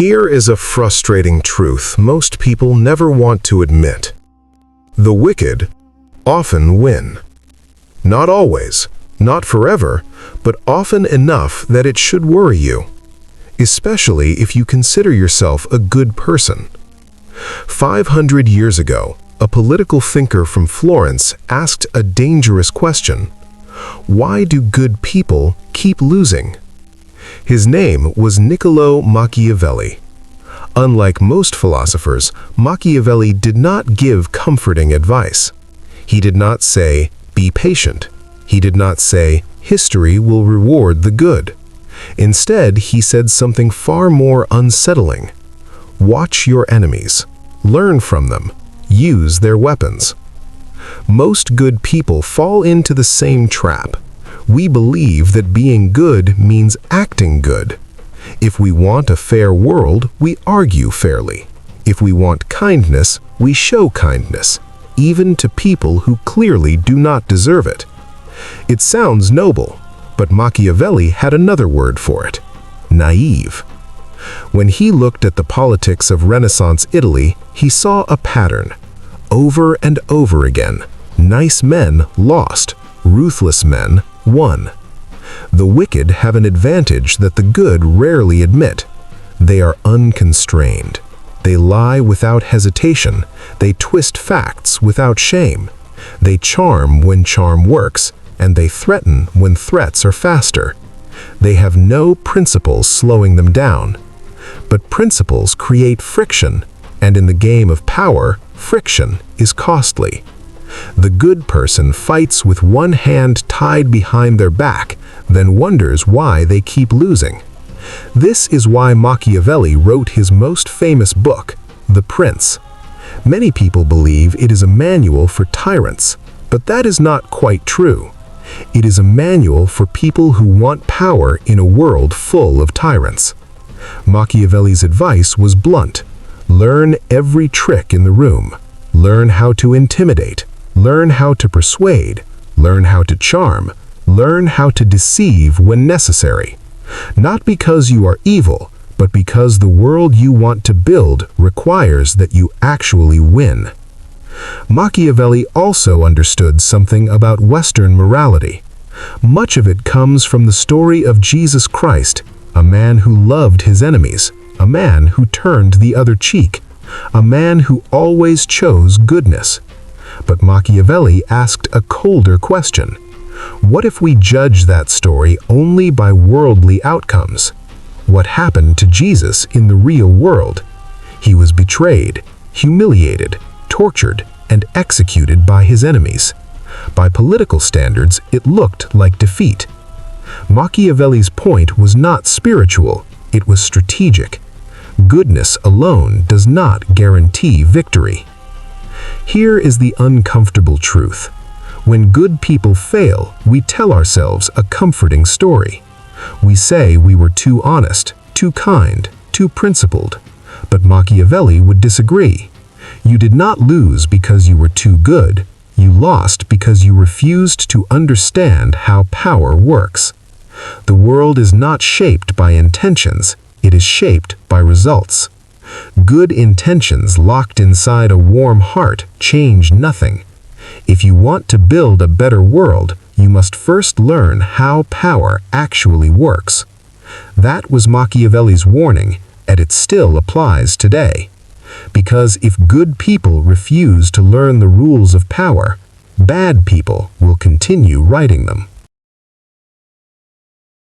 Here is a frustrating truth most people never want to admit. The wicked often win. Not always, not forever, but often enough that it should worry you, especially if you consider yourself a good person. 500 years ago, a political thinker from Florence asked a dangerous question. Why do good people keep losing? His name was Niccolò Machiavelli. Unlike most philosophers, Machiavelli did not give comforting advice. He did not say, "Be patient." He did not say, "History will reward the good." Instead, he said something far more unsettling. Watch your enemies. Learn from them. Use their weapons. Most good people fall into the same trap. We believe that being good means acting good. If we want a fair world, we argue fairly. If we want kindness, we show kindness, even to people who clearly do not deserve it. It sounds noble, but Machiavelli had another word for it: naive. When he looked at the politics of Renaissance Italy, he saw a pattern. Over and over again, nice men lost, ruthless men won. The wicked have an advantage that the good rarely admit. They are unconstrained. They lie without hesitation. They twist facts without shame. They charm when charm works, and they threaten when threats are faster. They have no principles slowing them down. But principles create friction, and in the game of power, friction is costly. The good person fights with one hand tied behind their back, then wonders why they keep losing. This is why Machiavelli wrote his most famous book, The Prince. Many people believe it is a manual for tyrants, but that is not quite true. It is a manual for people who want power in a world full of tyrants. Machiavelli's advice was blunt. Learn every trick in the room. Learn how to intimidate. Learn how to persuade. Learn how to charm. Learn how to deceive when necessary. Not because you are evil, but because the world you want to build requires that you actually win. Machiavelli also understood something about Western morality. Much of it comes from the story of Jesus Christ, a man who loved his enemies, a man who turned the other cheek, a man who always chose goodness. But Machiavelli asked a colder question. What if we judge that story only by worldly outcomes? What happened to Jesus in the real world? He was betrayed, humiliated, tortured, and executed by his enemies. By political standards, it looked like defeat. Machiavelli's point was not spiritual, it was strategic. Goodness alone does not guarantee victory. Here is the uncomfortable truth. When good people fail, we tell ourselves a comforting story. We say we were too honest, too kind, too principled. But Machiavelli would disagree. You did not lose because you were too good. You lost because you refused to understand how power works. The world is not shaped by intentions, it is shaped by results. Good intentions locked inside a warm heart change nothing. If you want to build a better world, you must first learn how power actually works. That was Machiavelli's warning, and it still applies today. Because if good people refuse to learn the rules of power, bad people will continue writing them.